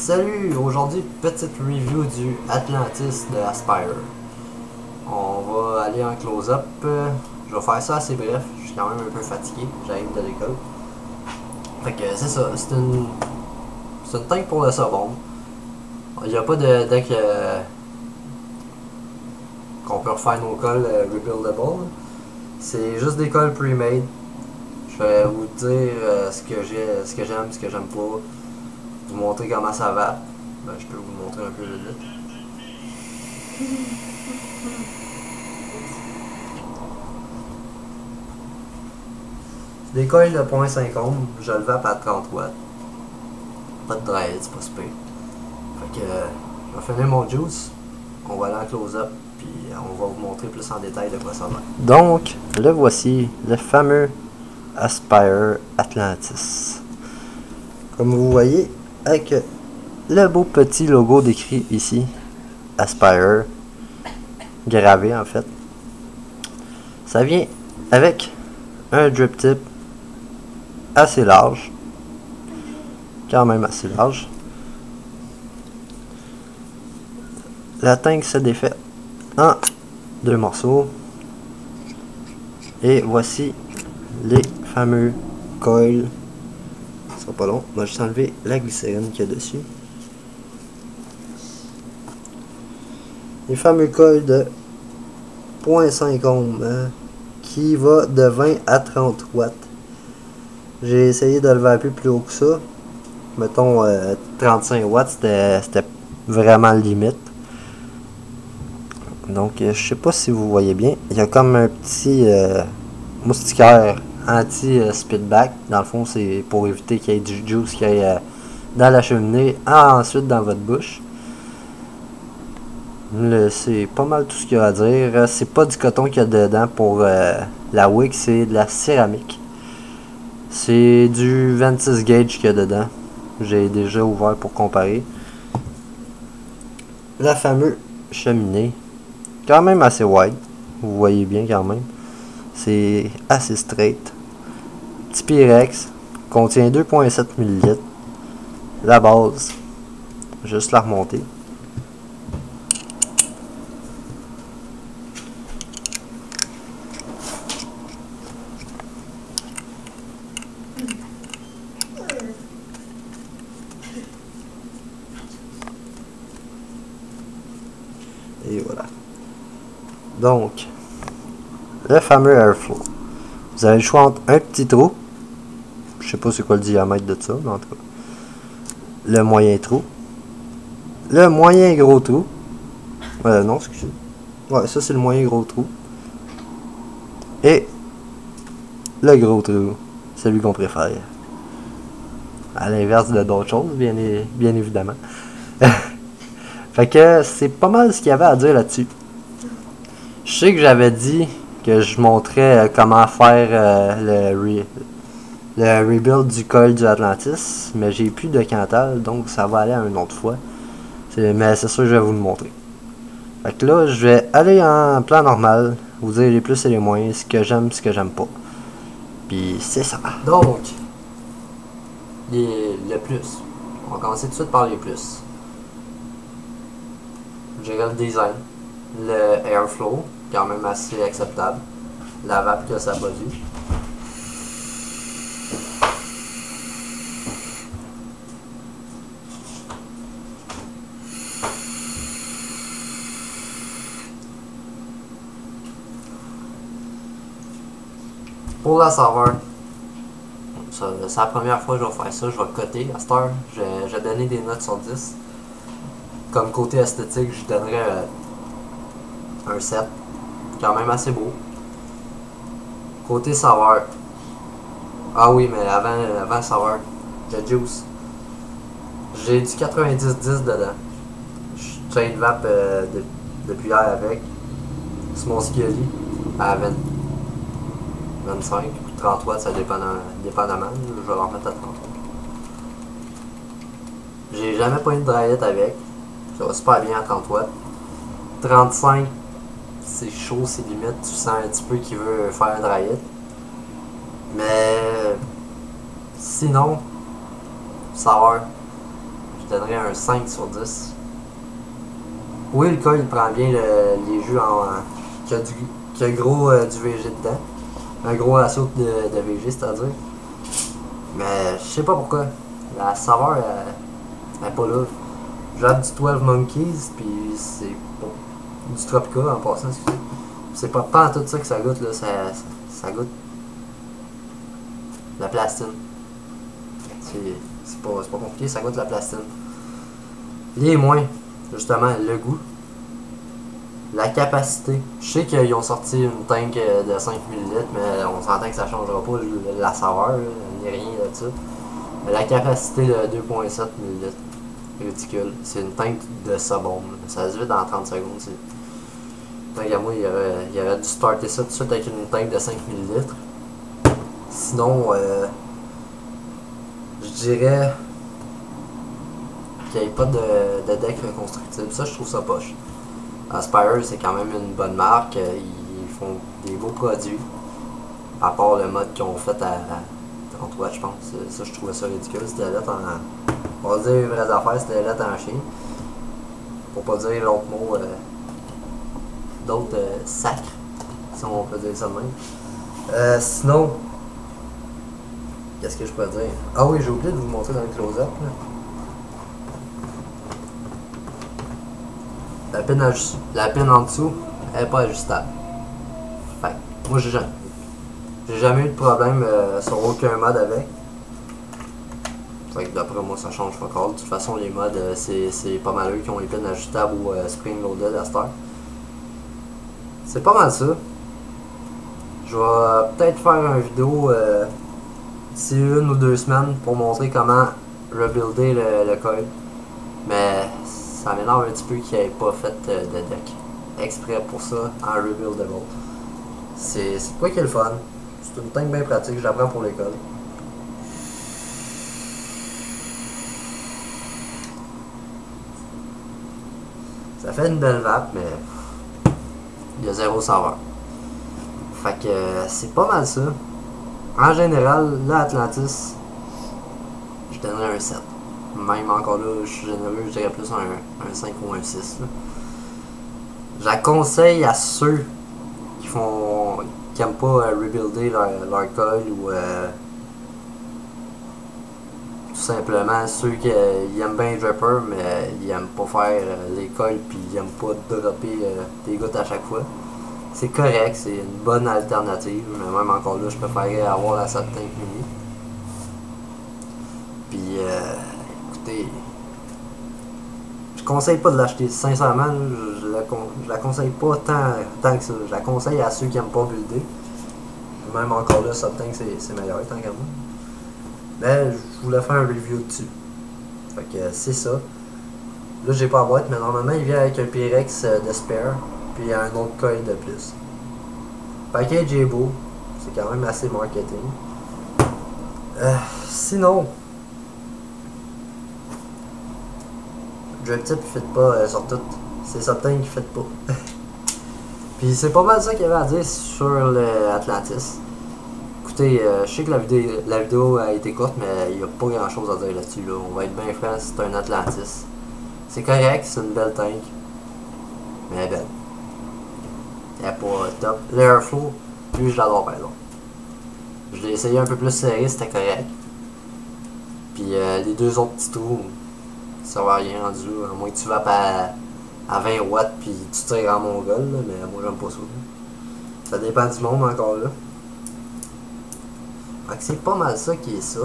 Salut! Aujourd'hui, petite review du Atlantis de Aspire. On va aller en close-up. Je vais faire ça assez bref. Je suis quand même un peu fatigué. J'arrive de l'école. Fait que c'est ça. C'est une tank pour le sabon. Il n'y a pas de deck qu'on peut refaire nos cols rebuildable. C'est juste des cols pre-made. Je vais vous dire ce que j'aime, ce que j'aime pas. Vous montrer comment ça va. Ben, je peux vous montrer un peu vite. Des coils de 0.5 ohms, je le vape à 30 watts. Pas de drive, c'est pas super. Fait que je vais finir mon juice. On va aller en close-up, puis on va vous montrer plus en détail de quoi ça va. Donc, le voici, le fameux Aspire Atlantis. Comme vous voyez, avec le beau petit logo décrit ici, Aspire, gravé en fait. Ça vient avec un drip tip assez large, quand même assez large. La tank se défait en deux morceaux. Et voici les fameux coils. Ce sera pas long, on va juste enlever la glycérine qu'il y a dessus. Les fameux coils de 0.5 ohms qui va de 20 à 30 watts. J'ai essayé de le vaper plus haut que ça. Mettons 35 watts, c'était vraiment limite. Donc je sais pas si vous voyez bien. Il y a comme un petit moustiquaire anti-spitback. Dans le fond, c'est pour éviter qu'il y ait du juice qui aille dans la cheminée, ensuite dans votre bouche. C'est pas mal tout ce qu'il y a à dire. C'est pas du coton qu'il y a dedans pour la wick, c'est de la céramique. C'est du 26 gauge qu'il y a dedans. J'ai déjà ouvert pour comparer. La fameuse cheminée, quand même assez wide. Vous voyez bien quand même. C'est assez straight. Petit Pyrex, contient 2.7 ml. La base, juste la remonter. Et voilà. Donc, le fameux airflow. Vous avez le choix entre un petit trou. Je sais pas c'est quoi le diamètre de ça, mais en tout cas. Le moyen trou. Le moyen gros trou. Non, excusez. Ouais, ça c'est le moyen gros trou. Et le gros trou. Celui qu'on préfère. À l'inverse de d'autres choses, bien évidemment. Fait que c'est pas mal ce qu'il y avait à dire là-dessus. Je sais que j'avais dit que je montrais comment faire le rebuild du col du Atlantis, mais j'ai plus de Cantal, donc ça va aller à une autre fois. Mais c'est sûr que je vais vous le montrer. Fait que là, je vais aller en plan normal, vous dire les plus et les moins, ce que j'aime pas. Puis c'est ça. Donc, le plus. On va commencer tout de suite par les plus. J'ai le design, le airflow, quand même assez acceptable, la vape que ça produit. Pour la saveur, c'est la première fois que je vais faire ça, je vais le coter à cette heure, je vais donner des notes sur 10. Comme côté esthétique, je donnerais un 7. Quand même assez beau. Côté saveur. Ah oui, mais avant saveur, le juice. J'ai du 90-10 dedans. Je chain vape depuis hier avec. C'est mon Scully à 25 ou 30 watts, ça dépendamment. Je vais en mettre à 30 watts. J'ai jamais pas eu de dryette avec. Ça va super bien à 30 watts. 35, c'est chaud, c'est limite. Tu sens un petit peu qu'il veut faire un dry hit. Mais sinon, saveur. donnerais un 5 sur 10. Oui, le cas, il prend bien les jus qui a gros du VG dedans. Un gros assaut de VG, c'est-à-dire. Mais je sais pas pourquoi. La saveur, elle est pas là. J'ai du 12 Monkeys, puis c'est du Tropica en passant, excusez. C'est pas en tout ça que ça goûte, là. Ça goûte la plastine. C'est pas compliqué, ça goûte la plastine. Les moins, justement, le goût. La capacité. Je sais qu'ils ont sorti une tank de 5 ml, mais on s'entend que ça changera pas la saveur, ni rien là-dessus. La capacité de 2.7 ml. Ridicule. C'est une tank de sabon. Ça se vide en 30 secondes. Tant qu'à moi, il aurait dû starter ça tout de suite avec une tank de 5 ml. Sinon, je dirais qu'il n'y ait pas de deck reconstructible. Ça, je trouve ça poche. Aspire, c'est quand même une bonne marque. Ils font des beaux produits. À part le mode qu'ils ont fait à 30 watts, je pense. Ça, je trouvais ça ridicule. C'était lettre en... On va dire les vraies affaires, c'était lettre en chien. Pour pas dire l'autre mot. D'autres sacres. Si on peut dire ça de même. Sinon... Qu'est-ce que je peux dire? Ah oui, j'ai oublié de vous montrer dans le close-up. La pin en dessous, elle n'est pas ajustable. Fait moi, j'ai jamais eu de problème sur aucun mode avec. Fait que d'après moi, ça change pas encore. De toute façon, les modes, c'est pas mal eux qui ont les pins ajustables ou spring-loaded à cette heure. C'est pas mal ça. Je vais peut-être faire une vidéo d'ici 1 ou 2 semaines pour montrer comment rebuilder le code. Mais ça m'énerve un petit peu qu'il n'ait pas fait de deck exprès pour ça en rebuildable. C'est quoi qui est le fun. C'est une tank bien pratique, j'apprends pour l'école. Ça fait une belle vape, mais il y a 0 saveur. Fait que c'est pas mal ça. En général, là, Atlantis, je donnerais un 7. Même encore là, je suis généreux, je dirais plus un 5 ou un 6. Là. Je la conseille à ceux qui aiment pas rebuilder leur coil ou tout simplement ceux qui aiment bien Dripper mais ils aiment pas faire les coils puis ils aiment pas dropper des gouttes à chaque fois. C'est correct, c'est une bonne alternative, mais même encore là, je préférerais avoir la Subtank Mini. Puis écoutez, je conseille pas de l'acheter, sincèrement, je la conseille pas tant que ça. Je la conseille à ceux qui aiment pas builder. Même encore là, Subtank c'est meilleur tant qu'à moi. Mais je voulais faire un review dessus. Fait que c'est ça. Là j'ai pas la boîte, mais normalement il vient avec un Pyrex de spare. Puis il y a un autre coil de plus. Le package est beau. C'est quand même assez marketing. Sinon, Drip Tip ne fit pas sur tout. C'est Subtank qui ne fit pas. Puis c'est pas mal ça qu'il y avait à dire sur l'Atlantis. Écoutez, je sais que la vidéo a été courte, mais il n'y a pas grand chose à dire là-dessus. Là. On va être bien franc, c'est un Atlantis. C'est correct, c'est une belle tank. Mais elle est belle. Elle est pas top. L'Airflow, lui je l'adore par exemple. Je l'ai essayé un peu plus serré, c'était correct. Puis les deux autres petits trous, ça servent à rien rendu, à moins que tu vas à 20 watts puis tu tires en mongol, là, mais moi j'aime pas ça. Ça dépend du monde encore là. Fait que c'est pas mal ça qui est ça.